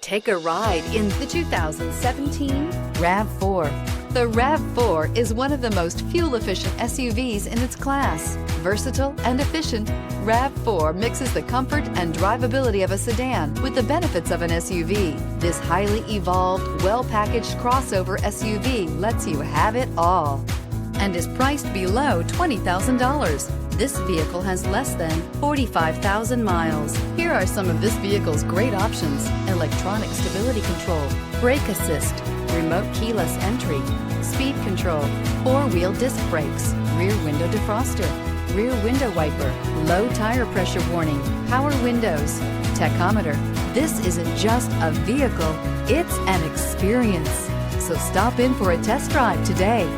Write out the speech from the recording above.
Take a ride in the 2017 RAV4. The RAV4 is one of the most fuel-efficient SUVs in its class. Versatile and efficient, RAV4 mixes the comfort and drivability of a sedan with the benefits of an SUV. This highly evolved, well-packaged crossover SUV lets you have it all and is priced below $20,000. This vehicle has less than 45,000 miles. Here are some of this vehicle's great options: electronic stability control, brake assist, remote keyless entry, speed control, four-wheel disc brakes, rear window defroster, rear window wiper, low tire pressure warning, power windows, tachometer. This isn't just a vehicle, it's an experience. So stop in for a test drive today.